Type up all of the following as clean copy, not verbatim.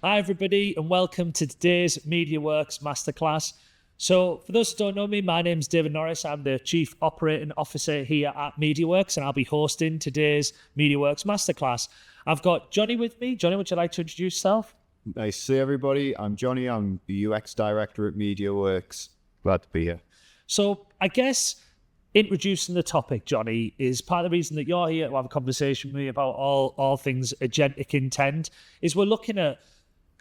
Hi, everybody, and welcome to today's MediaWorks Masterclass. So, for those who don't know me, my name's David Norris. I'm the Chief Operating Officer here at MediaWorks, and I'll be hosting today's MediaWorks Masterclass. I've got Johnny with me. Johnny, would you like to introduce yourself? Nice to see everybody. I'm Johnny. I'm the UX Director at MediaWorks. Glad to be here. So, I guess introducing the topic, Johnny, is part of the reason that you're here to have a conversation with me about all things agentic intent, is we're looking at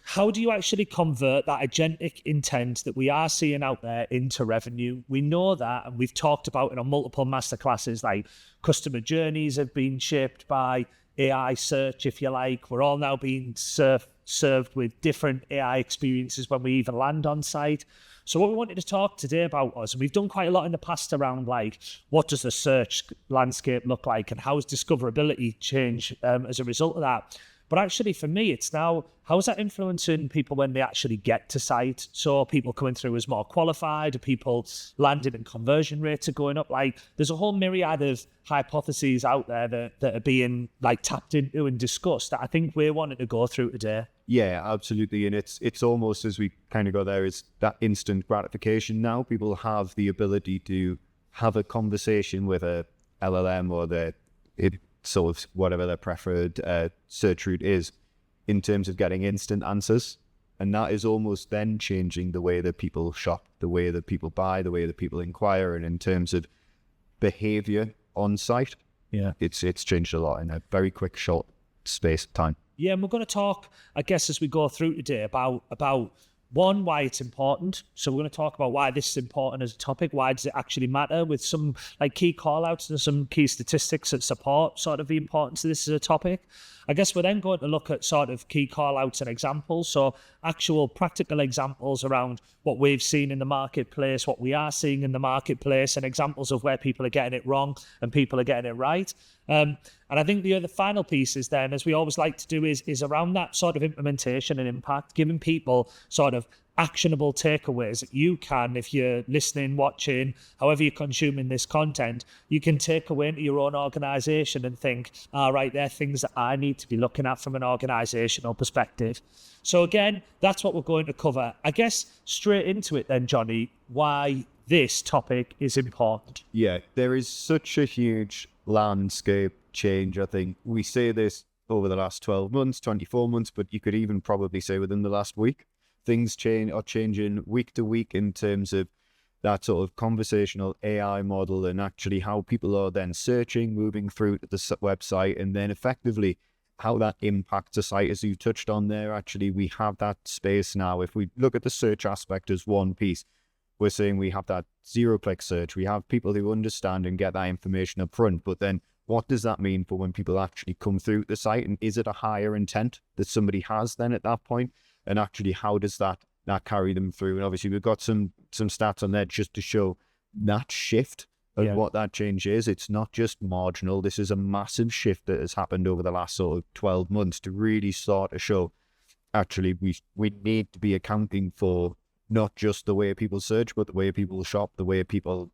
how do you actually convert that agentic intent that we are seeing out there into revenue? We know that, and we've talked about it on multiple masterclasses, like customer journeys have been shaped by AI search, if you like. We're all now being served with different AI experiences when we even land on site. So what we wanted to talk today about was, and we've done quite a lot in the past around like, what does the search landscape look like and how has discoverability changed as a result of that? But actually, for me, it's now, how is that influencing people when they actually get to site? So people coming through as more qualified, people landing and conversion rates are going up. Like, there's a whole myriad of hypotheses out there that are being like tapped into and discussed that I think we're wanting to go through today. Yeah, absolutely. And it's almost, as we kind of go there, is that instant gratification now. People have the ability to have a conversation with a LLM or sort of whatever their preferred search route is in terms of getting instant answers. And that is almost then changing the way that people shop, the way that people buy, the way that people inquire. And in terms of behavior on site, it's changed a lot in a very quick, short space of time. Yeah, and we're going to talk, I guess, as we go through today about one, why it's important. So we're going to talk about why this is important as a topic. Why does it actually matter, with some like key call-outs and some key statistics that support sort of the importance of this as a topic. I guess we're then going to look at sort of key call-outs and examples. So actual practical examples around what we've seen in the marketplace, what we are seeing in the marketplace, and examples of where people are getting it wrong and people are getting it right. And I think the other final piece is then, as we always like to do, is around that sort of implementation and impact, giving people sort of actionable takeaways that you can, if you're listening, watching, however you're consuming this content, you can take away into your own organization and think, all right, there are things that I need to be looking at from an organizational perspective. So again, that's what we're going to cover. I guess straight into it then, Johnny, why this topic is important. Yeah, there is such a huge landscape change. I think we say this over the last 12 months, 24 months, but you could even probably say within the last week. Things are changing week to week in terms of that sort of conversational AI model and actually how people are then searching, moving through to the website, and then effectively how that impacts a site. As you touched on there, actually, we have that space now. If we look at the search aspect as one piece, we're saying we have that zero-click search. We have people who understand and get that information up front, but then what does that mean for when people actually come through the site? And is it a higher intent that somebody has then at that point? And actually, how does that carry them through? And obviously, we've got some stats on there just to show that shift and what that change is. It's not just marginal. This is a massive shift that has happened over the last sort of 12 months to really start to show, actually, we need to be accounting for not just the way people search, but the way people shop, the way people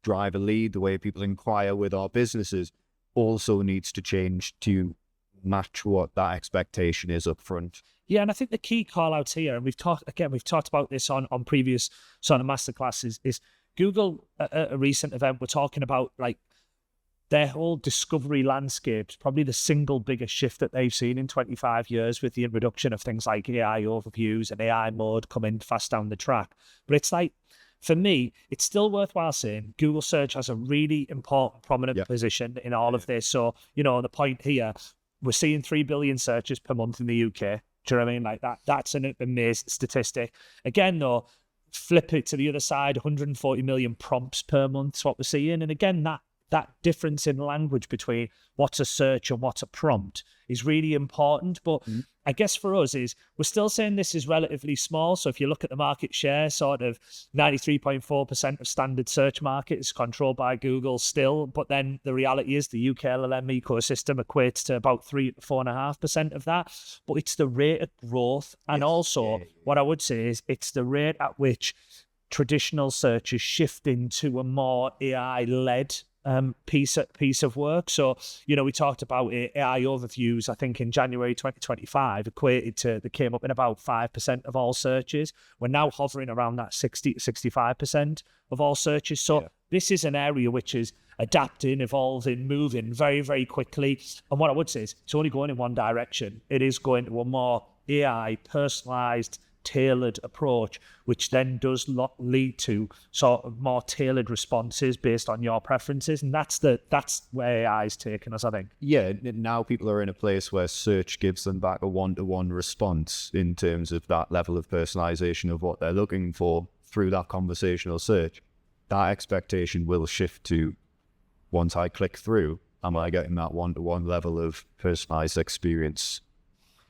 drive a lead, the way people inquire with our businesses also needs to change to match what that expectation is up front. Yeah, and I think the key call outs here, and we've talked about this on previous sort of masterclasses, is Google at a recent event were talking about like their whole discovery landscape is probably the single biggest shift that they've seen in 25 years with the introduction of things like AI overviews and AI mode coming fast down the track. But it's like, for me, it's still worthwhile saying Google search has a really important, prominent position in all of this. So, the point here, we're seeing 3 billion searches per month in the UK. Do you know what I mean? Like that's an amazing statistic. Again, though, flip it to the other side, 140 million prompts per month is what we're seeing. And again, that difference in language between what's a search and what's a prompt is really important. But I guess for us is we're still saying this is relatively small. So if you look at the market share, sort of 93.4% of standard search market is controlled by Google still. But then the reality is the UK LLM ecosystem equates to about 3 to 4.5% of that. But it's the rate of growth. And also what I would say is it's the rate at which traditional search is shifting to a more AI-led piece of work. So, we talked about AI overviews, I think in January 2025, they came up in about 5% of all searches. We're now hovering around that 65% of all searches. So this is an area which is adapting, evolving, moving very, very quickly. And what I would say is it's only going in one direction. It is going to a more AI, personalized, tailored approach, which then does lead to sort of more tailored responses based on your preferences. And that's where AI is taking us, I think. Yeah, now people are in a place where search gives them back a one-to-one response in terms of that level of personalization of what they're looking for through that conversational search. That expectation will shift to, once I click through, am I getting that one-to-one level of personalized experience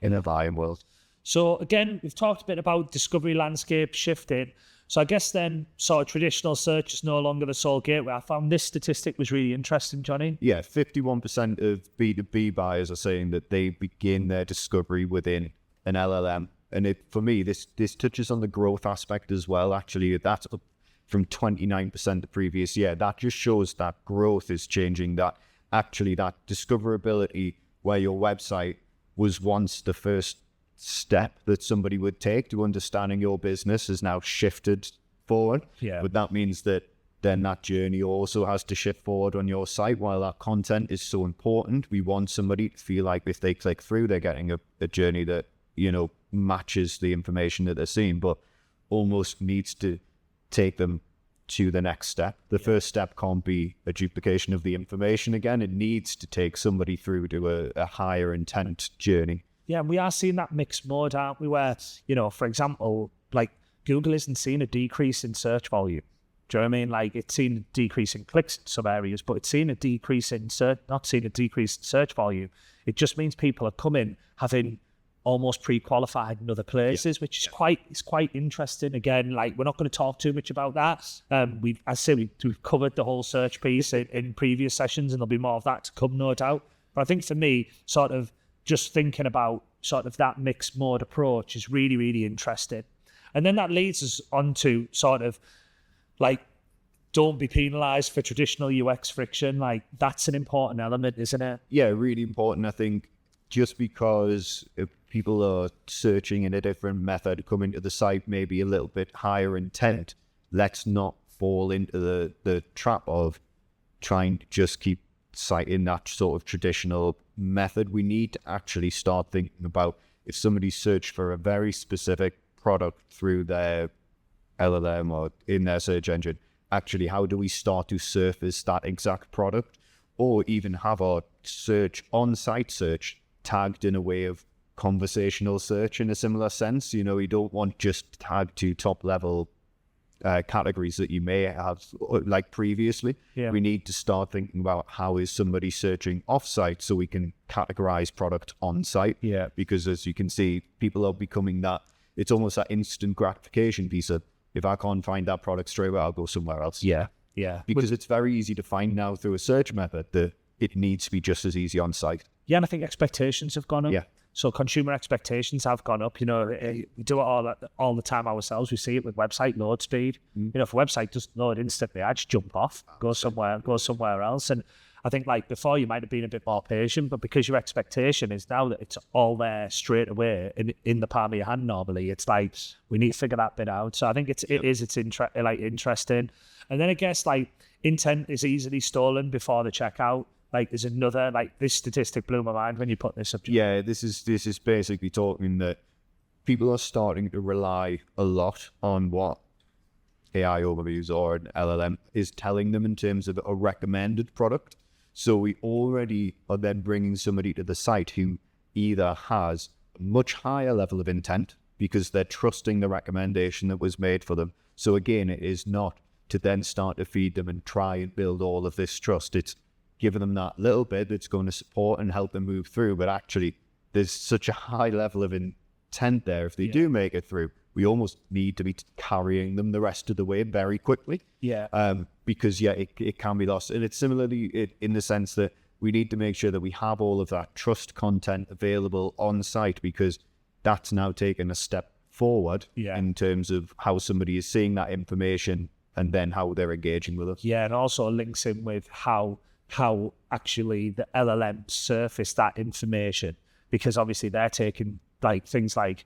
in a buying world? So again, we've talked a bit about discovery landscape shifting. So I guess then sort of traditional search is no longer the sole gateway. I found this statistic was really interesting, Johnny. Yeah, 51% of B2B buyers are saying that they begin their discovery within an LLM. And for me, this touches on the growth aspect as well. Actually, that's up from 29% the previous year. That just shows that growth is changing, that actually that discoverability where your website was once the first step that somebody would take to understanding your business has now shifted forward. Yeah. But that means that then that journey also has to shift forward on your site. While that content is so important, we want somebody to feel like if they click through, they're getting a journey that, matches the information that they're seeing, but almost needs to take them to the next step. The first step can't be a duplication of the information again. It needs to take somebody through to a higher intent journey. Yeah, and we are seeing that mixed mode, aren't we? Where, for example, like Google isn't seeing a decrease in search volume. Do you know what I mean? Like it's seen a decrease in clicks in some areas, but it's seen a decrease in not seeing a decrease in search volume. It just means people are coming having almost pre-qualified in other places, which is quite interesting. Again, like we're not going to talk too much about that. We've covered the whole search piece in previous sessions, and there'll be more of that to come, no doubt. But I think for me, sort of just thinking about sort of that mixed mode approach is really, really interesting. And then that leads us on to sort of like, don't be penalized for traditional UX friction. Like that's an important element, isn't it? Yeah, really important. I think just because people are searching in a different method, coming to the site maybe a little bit higher intent, let's not fall into the trap of trying to just keep citing that sort of traditional method. We need to actually start thinking about if somebody searched for a very specific product through their LLM or in their search engine, actually how do we start to surface that exact product, or even have our search on-site search tagged in a way of conversational search in a similar sense. We don't want just tagged to top level categories that you may have like previously. Yeah. We need to start thinking about how is somebody searching off-site so we can categorize product on-site. Yeah. Because as you can see, people are becoming that, it's almost that instant gratification piece of, if I can't find that product straight away, I'll go somewhere else. Yeah. Because it's very easy to find now through a search method that it needs to be just as easy on-site. Yeah, and I think expectations have gone up. Yeah. So consumer expectations have gone up. We do it all the time ourselves. We see it with website load speed. If a website doesn't load instantly, I just jump off, go somewhere else. And I think like before you might have been a bit more patient, but because your expectation is now that it's all there straight away in the palm of your hand normally, it's like we need to figure that bit out. So I think it's interesting. And then I guess like intent is easily stolen before the checkout. Like there's another, like this statistic blew my mind when you put this up. Yeah, this is basically talking that people are starting to rely a lot on what AI overviews or an LLM is telling them in terms of a recommended product. So we already are then bringing somebody to the site who either has a much higher level of intent because they're trusting the recommendation that was made for them. So again, it is not to then start to feed them and try and build all of this trust. It's giving them that little bit that's going to support and help them move through. But actually, there's such a high level of intent there. If they do make it through, we almost need to be carrying them the rest of the way very quickly. Yeah. Because, it can be lost. And it's similarly in the sense that we need to make sure that we have all of that trust content available on site, because that's now taken a step forward in terms of how somebody is seeing that information and then how they're engaging with us. Yeah, and also links in with how actually the LLM surface that information, because obviously they're taking like things like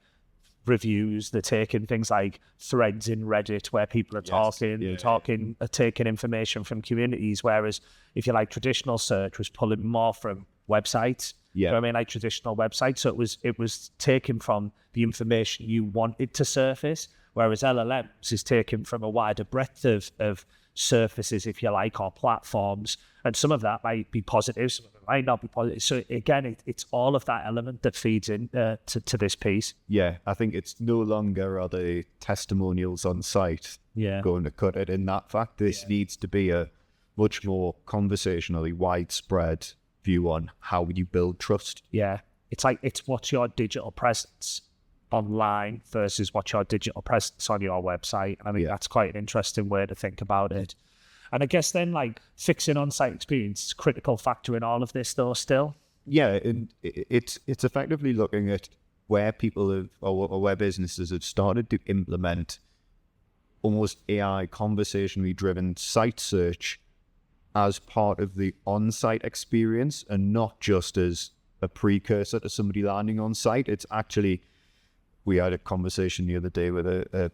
reviews, they're taking things like threads in Reddit where people are taking information from communities, whereas if you like traditional search was pulling more from websites. You know what I mean, like traditional websites. So it was taken from the information you wanted to surface, whereas LLMs is taken from a wider breadth of surfaces, if you like, or platforms. And some of that might be positive, some of it might not be positive. So again, it's all of that element that feeds in to this piece. Yeah, I think it's no longer are the testimonials on site going to cut it in that fact. This needs to be a much more conversationally widespread view on how you build trust. Yeah, it's what's your digital presence online versus what's your digital presence on your website. And I think that's quite an interesting way to think about it. And I guess then like fixing on-site experience is a critical factor in all of this though still. Yeah, and it's effectively looking at where people have or where businesses have started to implement almost AI conversationally driven site search as part of the on-site experience and not just as a precursor to somebody landing on site. It's actually, we had a conversation the other day with a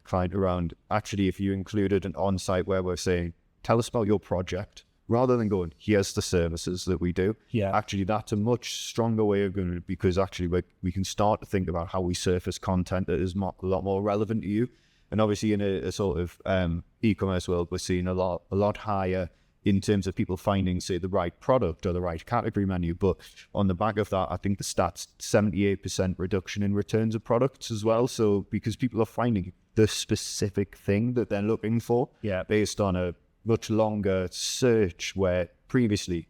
client around, actually, if you included an on-site where we're saying, tell us about your project, rather than going, here's the services that we do. Yeah. Actually, that's a much stronger way of going, because actually we can start to think about how we surface content that is a lot more relevant to you. And obviously in a sort of e-commerce world, we're seeing a lot higher in terms of people finding, say, the right product or the right category menu. But on the back of that, I think the stats, 78% reduction in returns of products as well. So because people are finding the specific thing that they're looking for based on a much longer search, where previously,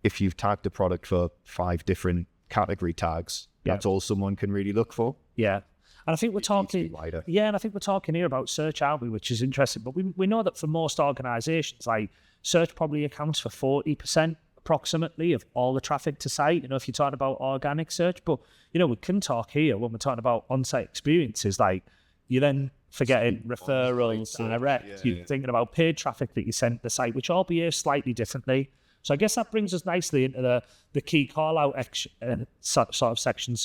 if you've tagged a product for 5 different category tags, that's all someone can really look for. Yeah. And I think we're talking, and I think we're talking here about search, aren't we? Which is interesting. But we know that for most organizations, like search probably accounts for 40% approximately of all the traffic to site, you know, if you're talking about organic search. But, you know, we can talk here when we're talking about on-site experiences, like you're then forgetting referrals, direct, you're thinking about paid traffic that you send to the site, which all behave slightly differently. So I guess that brings us nicely into the key call-out sort of section,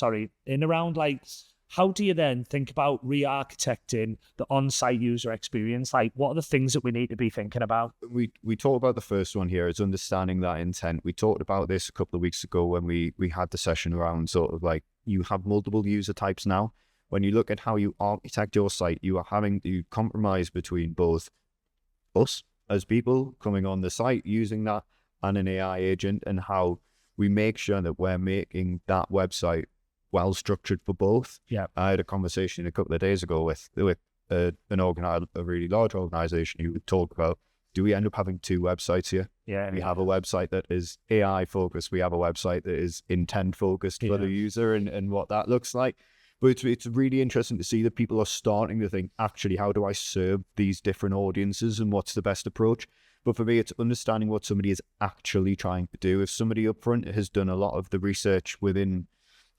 in around like, how do you then think about re-architecting the on-site user experience? Like, what are the things that we need to be thinking about? We talked about the first one here is understanding that intent. We talked about this a couple of weeks ago when we had the session around sort of like, you have multiple user types now. When you look at how you architect your site, you are having to compromise between both us as people coming on the site, using that, and an AI agent, and how we make sure that we're making that website well structured for both. Yeah, I had a conversation a couple of days ago with a really large organization who would talk about, do we end up having 2 websites here? Yeah, we have a website that is AI focused. We have a website that is intent focused for the user, and what that looks like. But it's really interesting to see that people are starting to think, actually, how do I serve these different audiences and what's the best approach? But for me, it's understanding what somebody is actually trying to do. If somebody up front has done a lot of the research within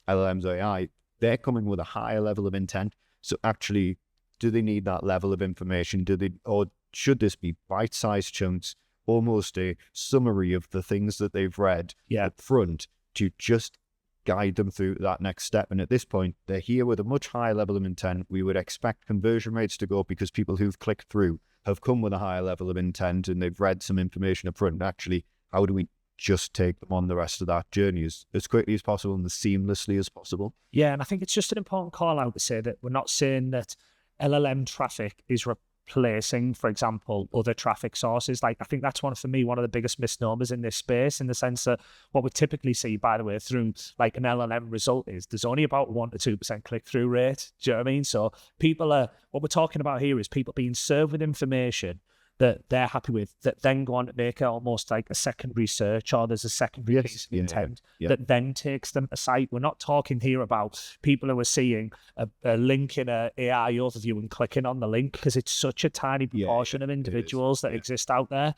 LLMs AI, they're coming with a higher level of intent. So actually, do they need that level of information? Or should this be bite-sized chunks, almost a summary of the things that they've read up front to just guide them through that next step? And at this point, they're here with a much higher level of intent. We would expect conversion rates to go up because people who've clicked through have come with a higher level of intent and they've read some information up front. And actually, how do we just take them on the rest of that journey as quickly as possible and as seamlessly as possible? Yeah, and I think it's just an important call out to say that we're not saying that LLM traffic is replacing, for example, other traffic sources. Like, I think that's one of the biggest misnomers in this space, in the sense that what we typically see, by the way, through like an LLM result is there's only about 1 to 2% click-through rate. Do you know what I mean? So what we're talking about here is people being served with information that they're happy with, that then go on to make it almost like a secondary search, or there's a secondary piece of intent that then takes them to site. We're not talking here about people who are seeing a link in an AI overview and clicking on the link, because it's such a tiny proportion of individuals that exist out there.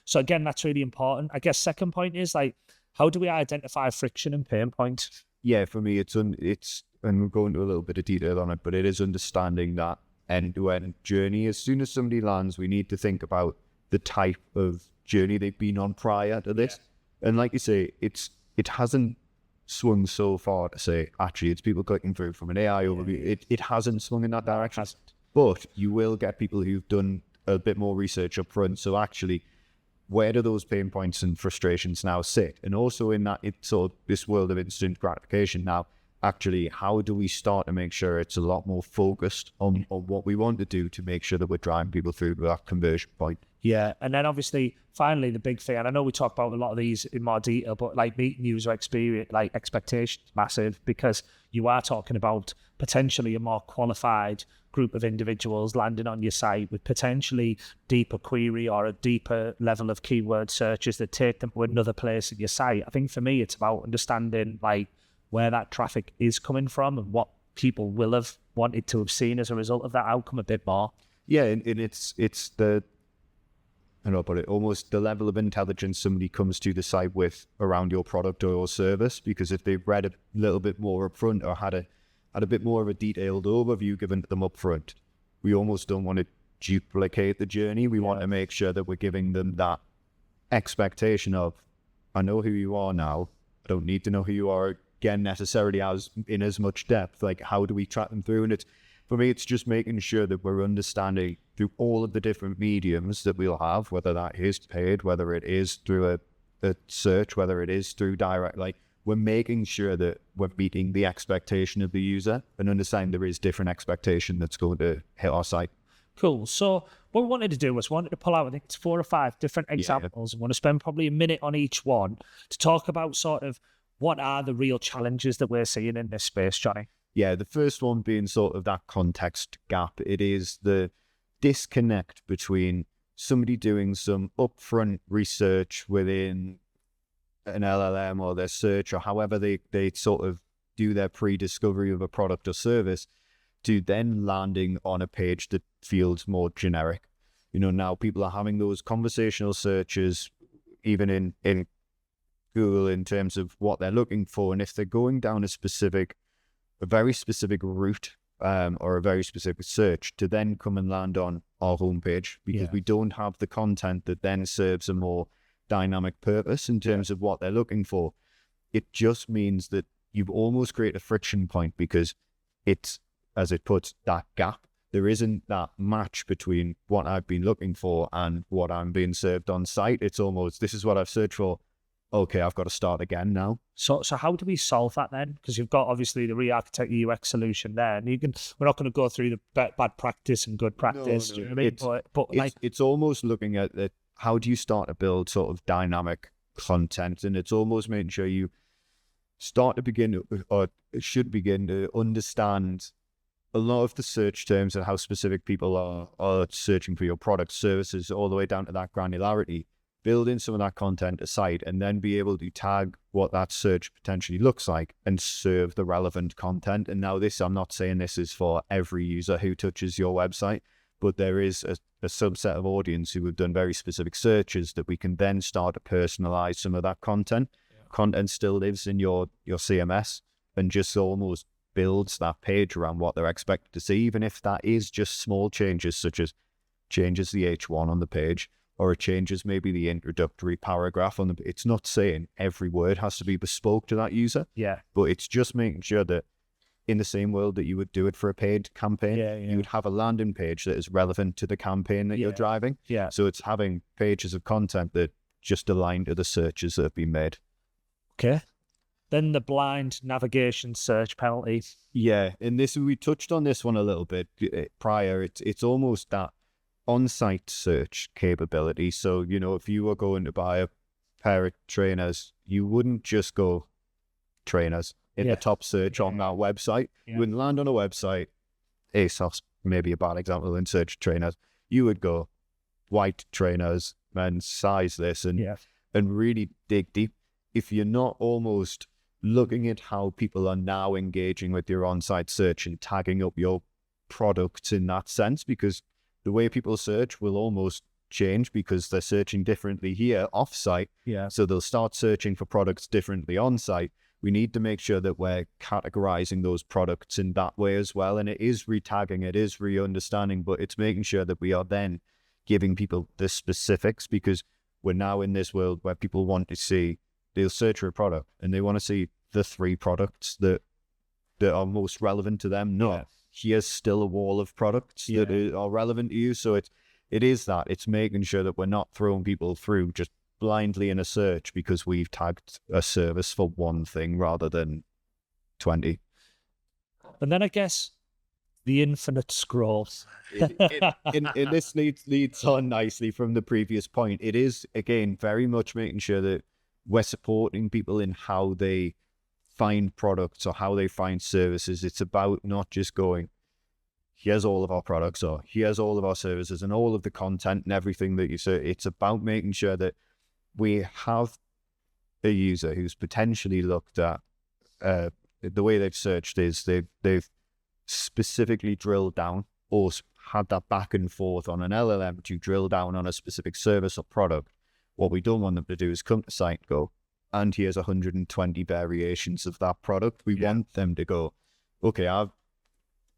So again, that's really important. I guess second point is like, how do we identify friction and pain points? Yeah, for me, it's and we'll go into a little bit of detail on it, but it is understanding that end-to-end journey. As soon as somebody lands, we need to think about the type of journey they've been on prior to this. And like you say, it hasn't swung so far to say, actually, it's people clicking through from an AI overview. It hasn't swung in that direction. But you will get people who've done a bit more research up front. So actually, where do those pain points and frustrations now sit? And also in that, it's sort of this world of instant gratification now, actually, how do we start to make sure it's a lot more focused on what we want to do to make sure that we're driving people through to that conversion point? Yeah, and then obviously, finally, the big thing, and I know we talk about a lot of these in more detail, but like meeting user experience, like expectations, massive, because you are talking about potentially a more qualified group of individuals landing on your site with potentially deeper query or a deeper level of keyword searches that take them to another place in your site. I think for me, it's about understanding like where that traffic is coming from and what people will have wanted to have seen as a result of that outcome a bit more. Yeah, and it's the, I don't know, but almost the level of intelligence somebody comes to the site with around your product or your service, because if they've read a little bit more up front or had a bit more of a detailed overview given to them up front, we almost don't want to duplicate the journey. We want to make sure that we're giving them that expectation of, I know who you are now. I don't need to know who you are again necessarily as much depth. Like, how do we track them through? And it's, for me, it's just making sure that we're understanding through all of the different mediums that we'll have, whether that is paid, whether it is through a search, whether it is through direct, like we're making sure that we're meeting the expectation of the user and understanding there is different expectation that's going to hit our site. Cool. So what we wanted to do was wanted to pull out, I think it's 4 or 5 different examples. And want to spend probably a minute on each one to talk about sort of what are the real challenges that we're seeing in this space, Johnny? Yeah, the first one being sort of that context gap. It is the disconnect between somebody doing some upfront research within an LLM or their search or however they sort of do their pre-discovery of a product or service to then landing on a page that feels more generic. You know, now people are having those conversational searches even in Google in terms of what they're looking for. And if they're going down a very specific route or a very specific search to then come and land on our homepage, because we don't have the content that then serves a more dynamic purpose in terms of what they're looking for, it just means that you've almost created a friction point, because it's, as it puts, that gap. There isn't that match between what I've been looking for and what I'm being served on site. It's almost, this is what I've searched for. Okay, I've got to start again now. So how do we solve that then? Because you've got obviously the re-architect UX solution there, and we're not going to go through the bad practice and good practice. No, do you know what I mean? But like, it's almost looking at that. How do you start to build sort of dynamic content? And it's almost making sure you start to begin, or should begin to understand a lot of the search terms and how specific people are searching for your products, services, all the way down to that granularity. Build in some of that content aside and then be able to tag what that search potentially looks like and serve the relevant content. And now this, I'm not saying this is for every user who touches your website, but there is a subset of audience who have done very specific searches that we can then start to personalize some of that content. Content still lives in your CMS and just almost builds that page around what they're expected to see, even if that is just small changes, such as changes the H1 on the page, or it changes maybe the introductory paragraph on the. It's not saying every word has to be bespoke to that user. Yeah. But it's just making sure that in the same world that you would do it for a paid campaign, you would have a landing page that is relevant to the campaign that you're driving. Yeah. So it's having pages of content that just align to the searches that have been made. Okay. Then the blind navigation search penalty. Yeah, and this, we touched on this one a little bit prior. It's almost that on-site search capability. So, you know, if you were going to buy a pair of trainers, you wouldn't just go trainers in the top search on that website. You wouldn't land on a website, ASOS, maybe a bad example, and search trainers. You would go white trainers and size this and really dig deep. If you're not almost looking at how people are now engaging with your on-site search and tagging up your products in that sense, because the way people search will almost change because they're searching differently here off-site. Yeah. So they'll start searching for products differently on-site. we need to make sure that we're categorizing those products in that way as well. And it is retagging, it is re-understanding, but it's making sure that we are then giving people the specifics, because we're now in this world where people want to see, they'll search for a product and they want to see the 3 products that are most relevant to them. No, here's still a wall of products that are relevant to you. So it's making sure that we're not throwing people through just blindly in a search because we've tagged a service for one thing rather than 20. And then I guess the infinite scroll. And this leads on nicely from the previous point. It is, again, very much making sure that we're supporting people in how they find products or how they find services. It's about not just going, here's all of our products or here's all of our services and all of the content and everything that you say. It's about making sure that we have a user who's potentially looked at, the way they've searched is they've specifically drilled down or had that back and forth on an LLM to drill down on a specific service or product. What we don't want them to do is come to site and go, and here's 120 variations of that product. We want them to go, okay, I've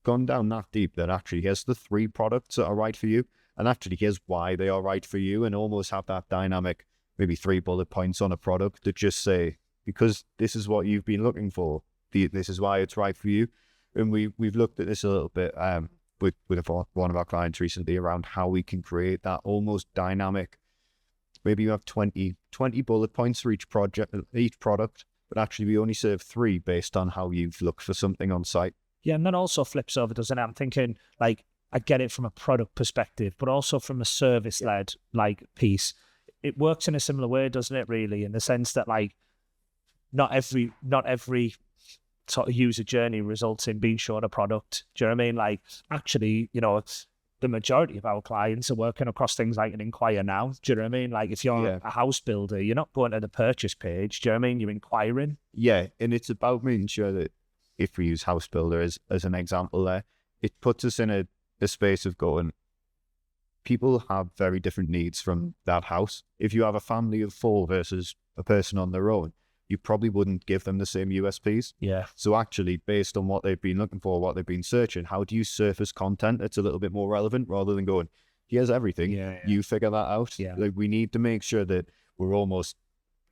gone down that deep that actually here's the 3 products that are right for you, and actually here's why they are right for you, and almost have that dynamic, maybe 3 bullet points on a product that just say, because this is what you've been looking for, this is why it's right for you. And we've looked at this a little bit with one of our clients recently around how we can create that almost dynamic. Maybe you have 20 bullet points for each product, but actually we only serve 3 based on how you've looked for something on site. Yeah, and that also flips over, doesn't it? I'm thinking, like, I get it from a product perspective, but also from a service-led like piece. It works in a similar way, doesn't it? Really, in the sense that like not every sort of user journey results in being shown a product. Do you know what I mean? Like, actually, you know, the majority of our clients are working across things like an inquire now. Do you know what I mean? Like, if you're a house builder, you're not going to the purchase page. Do you know what I mean? You're inquiring. Yeah, and it's about making sure that if we use house builder as an example there, it puts us in a space of going, people have very different needs from that house. If you have a family of 4 versus a person on their own, you probably wouldn't give them the same USPs. Yeah. So actually, based on what they've been looking for, what they've been searching, how do you surface content that's a little bit more relevant rather than going, here's everything, you figure that out. Yeah. Like, we need to make sure that we're almost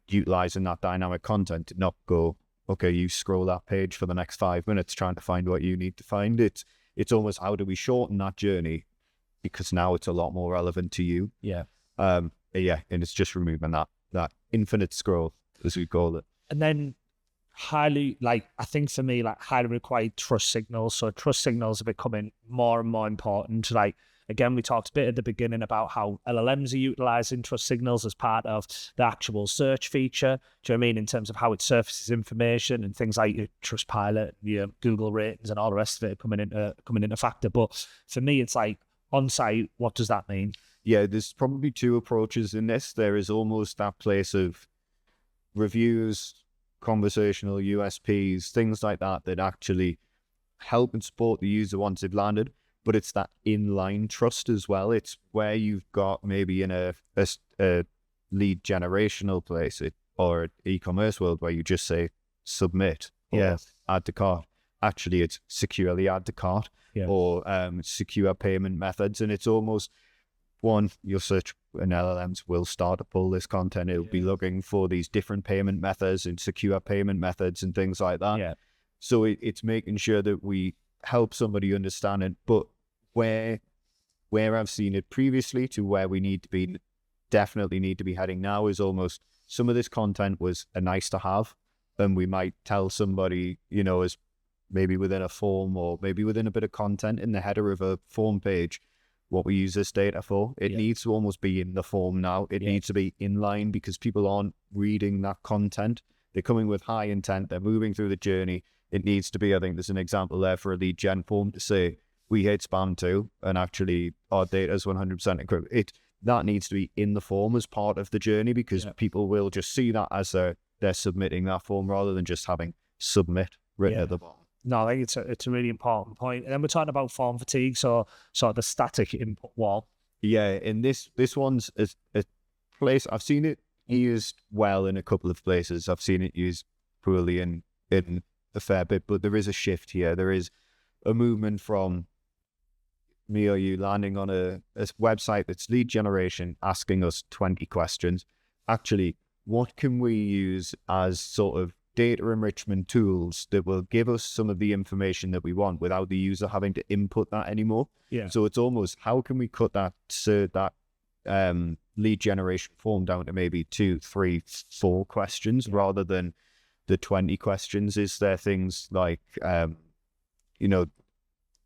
utilizing that dynamic content to not go, okay, you scroll that page for the next 5 minutes trying to find what you need to find. It's almost, how do we shorten that journey? Because now it's a lot more relevant to you. Yeah. And it's just removing that infinite scroll, as we call it. And then highly, like, I think for me, like, highly required trust signals. So trust signals are becoming more and more important. Like, again, we talked a bit at the beginning about how LLMs are utilizing trust signals as part of the actual search feature. Do you know what I mean? In terms of how it surfaces information and things like your Trustpilot, your Google ratings and all the rest of it coming into factor. But for me, it's like, on site, what does that mean? Yeah, there's probably 2 approaches in this. There is almost that place of reviews, conversational USPs, things like that actually help and support the user once they've landed. But it's that inline trust as well. It's where you've got maybe in a lead generational place or an e-commerce world where you just say submit or add to cart. Actually, it's securely add to cart or secure payment methods. And it's almost, one, your search and LLMs will start to pull this content. It'll be looking for these different payment methods and secure payment methods and things like that. Yeah. So it's making sure that we help somebody understand it. But where I've seen it previously to where we definitely need to be heading now is almost, some of this content was a nice to have. And we might tell somebody, as maybe within a form or maybe within a bit of content in the header of a form page, what we use this data for. It needs to almost be in the form now. It needs to be in line, because people aren't reading that content. They're coming with high intent. They're moving through the journey. It needs to be, I think there's an example there for a lead gen form to say, we hate spam too, and actually our data is 100% encrypted. That needs to be in the form as part of the journey, because people will just see that as they're submitting that form rather than just having submit written at the bottom. No, I think it's a really important point. And then we're talking about form fatigue, so sort of the static input wall. Yeah, and this one's a place, I've seen it used well in a couple of places. I've seen it used poorly in a fair bit, but there is a shift here. There is a movement from me or you landing on a website that's lead generation, asking us 20 questions. Actually, what can we use as sort of data enrichment tools that will give us some of the information that we want without the user having to input that anymore? Yeah. So it's almost, how can we cut that lead generation form down to maybe 2, 3, 4 questions rather than the 20 questions? Is there things like,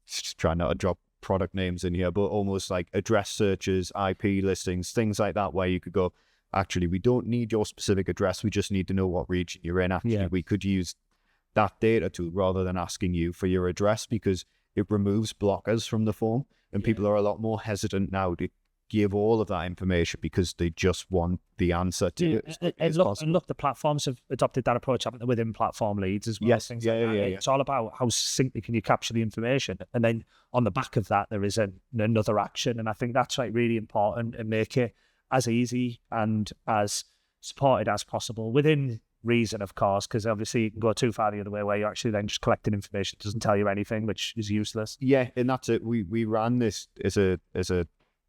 just trying not to drop product names in here, but almost like address searches, IP listings, things like that, where you could go, actually, we don't need your specific address. We just need to know what region you're in. Actually, we could use that data tool rather than asking you for your address, because it removes blockers from the form. And people are a lot more hesitant now to give all of that information because they just want the answer to it. And look, the platforms have adopted that approach, haven't they, within platform leads as well? Yes, Things like that. It's all about how succinctly can you capture the information, and then on the back of that, there is another action. And I think that's like really important, and make it as easy and as supported as possible within reason, of course, because obviously you can go too far the other way where you're actually then just collecting information that doesn't tell you anything, which is useless. Yeah, and that's it. We ran this as a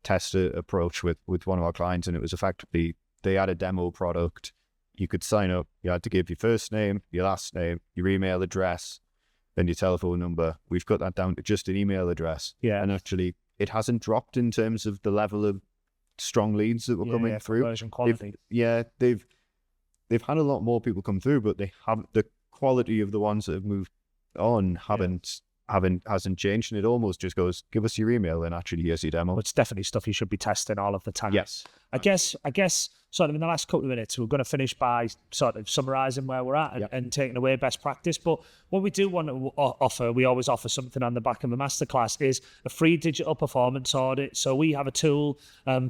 test approach with one of our clients, and it was effectively, they had a demo product. You could sign up, you had to give your first name, your last name, your email address, then your telephone number. We've got that down to just an email address. Yeah. And actually it hasn't dropped in terms of the level of strong leads that were coming through. Conversion quality. They've had a lot more people come through, but they haven't, the quality of the ones that have moved on hasn't changed, and it almost just goes, give us your email and actually here's your demo. But it's definitely stuff you should be testing all of the time. Yes. I guess sort of in the last couple of minutes, we're going to finish by sort of summarising where we're at and taking away best practice. But what we do want to offer, we always offer something on the back of the masterclass, is a free digital performance audit. So we have a tool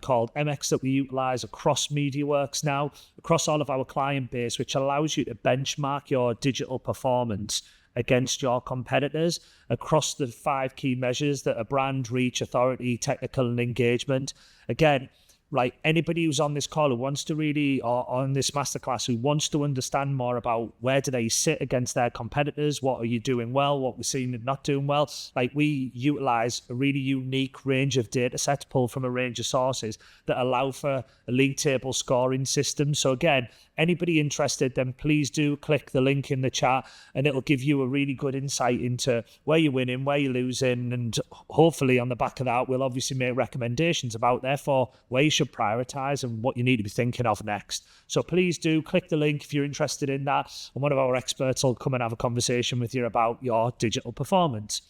called MX that we utilise across MediaWorks now, across all of our client base, which allows you to benchmark your digital performance against your competitors across the 5 key measures that are brand, reach, authority, technical, and engagement. Again, like anybody who's on this call who wants to really, or on this masterclass, who wants to understand more about where do they sit against their competitors, what are you doing well, what we're seeing and not doing well, like we utilize a really unique range of data sets pulled from a range of sources that allow for a league table scoring system. So again, anybody interested, then please do click the link in the chat, and it'll give you a really good insight into where you're winning, where you're losing, and hopefully on the back of that, we'll obviously make recommendations about, therefore, where you should prioritize and what you need to be thinking of next. So please do click the link if you're interested in that, and one of our experts will come and have a conversation with you about your digital performance.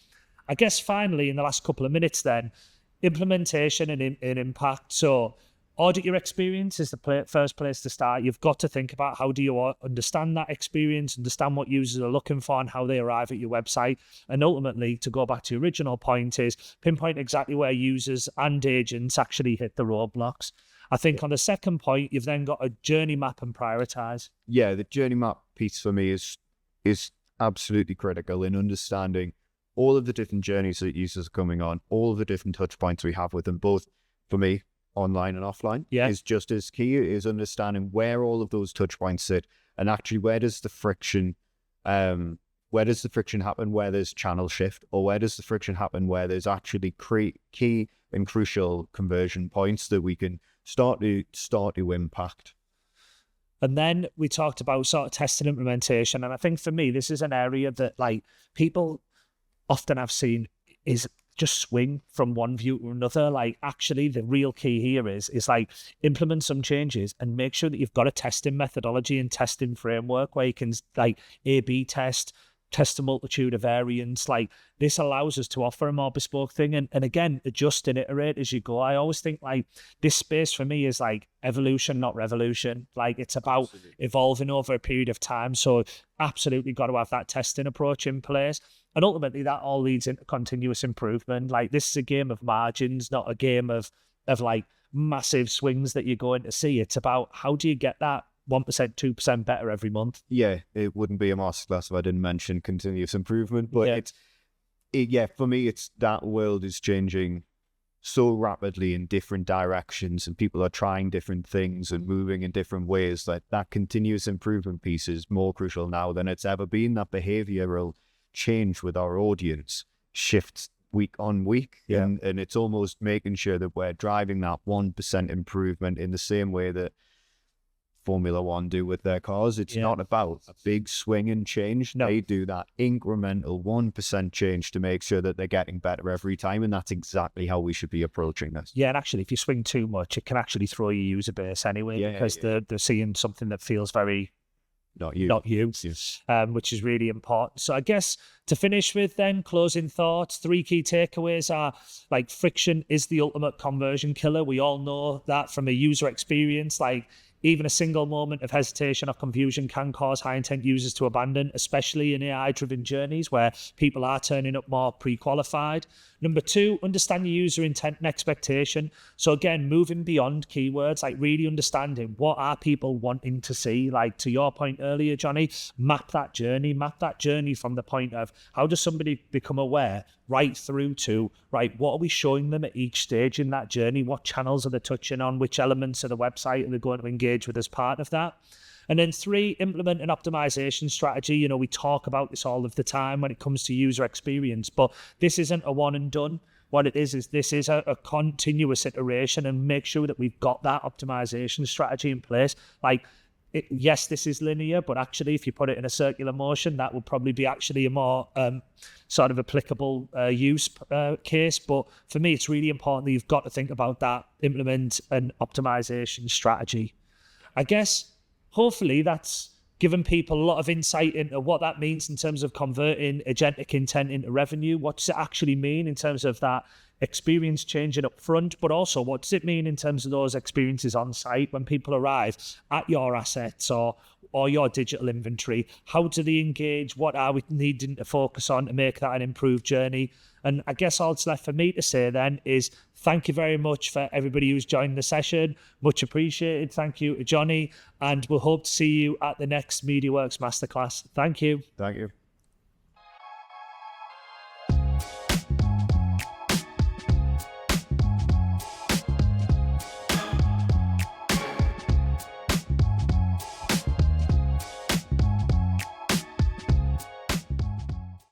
I guess finally, in the last couple of minutes then, implementation and impact. So audit your experience is the first place to start. You've got to think about how do you understand that experience, understand what users are looking for and how they arrive at your website. And ultimately, to go back to your original point, is pinpoint exactly where users and agents actually hit the roadblocks. I think on the second point, you've then got a journey map and prioritize. Yeah, the journey map piece for me is absolutely critical in understanding all of the different journeys that users are coming on, all of the different touch points we have with them, both for me, online and offline, is just as key, is understanding where all of those touch points sit, and actually where does the friction happen where there's channel shift, or where does the friction happen where there's actually key and crucial conversion points that we can start to impact. And then we talked about sort of testing implementation, and I think for me this is an area that like people often have seen is just swing from one view to another. Like actually the real key here is like implement some changes and make sure that you've got a testing methodology and testing framework where you can like A/B test a multitude of variants. Like this allows us to offer a more bespoke thing and again adjust and iterate as you go. I always think like this space for me is like evolution, not revolution. Like it's about evolving over a period of time. So absolutely got to have that testing approach in place. And ultimately that all leads into continuous improvement. Like this is a game of margins, not a game of like massive swings that you're going to see. It's about how do you get that 1%, 2% better every month. Yeah, it wouldn't be a masterclass if I didn't mention continuous improvement. But for me, it's that world is changing so rapidly in different directions, and people are trying different things and moving in different ways, that continuous improvement piece is more crucial now than it's ever been. That behavioral change with our audience shifts week on week, and it's almost making sure that we're driving that 1% improvement in the same way that Formula One do with their cars. It's not about a big swing and change. No. They do that incremental 1% change to make sure that they're getting better every time, and that's exactly how we should be approaching this. Yeah, and actually, if you swing too much, it can actually throw your user base anyway, because they're seeing something that feels very not you, which is really important. So I guess to finish with then, closing thoughts, 3 key takeaways are like friction is the ultimate conversion killer. We all know that from a user experience. Like even a single moment of hesitation or confusion can cause high intent users to abandon, especially in AI-driven journeys where people are turning up more pre-qualified. Number 2, understand your user intent and expectation. So again, moving beyond keywords, like really understanding what are people wanting to see. Like to your point earlier, Johnny, map that journey from the point of how does somebody become aware right through to, right, what are we showing them at each stage in that journey? What channels are they touching on? Which elements of the website are they going to engage with as part of that? And then 3, implement an optimization strategy. You know, we talk about this all of the time when it comes to user experience, but this isn't a one and done. What it is this is a continuous iteration, and make sure that we've got that optimization strategy in place. Like, yes, this is linear, but actually if you put it in a circular motion, that would probably be actually a more sort of applicable use case. But for me, it's really important that you've got to think about that, implement an optimization strategy. I guess hopefully that's given people a lot of insight into what that means in terms of converting agentic intent into revenue. What does it actually mean in terms of that experience changing up front, but also what does it mean in terms of those experiences on site when people arrive at your assets or your digital inventory? How do they engage? What are we needing to focus on to make that an improved journey? And I guess all that's left for me to say then is thank you very much for everybody who's joined the session. Much appreciated. Thank you to Johnny, and we'll hope to see you at the next MediaWorks Masterclass. Thank you. Thank you.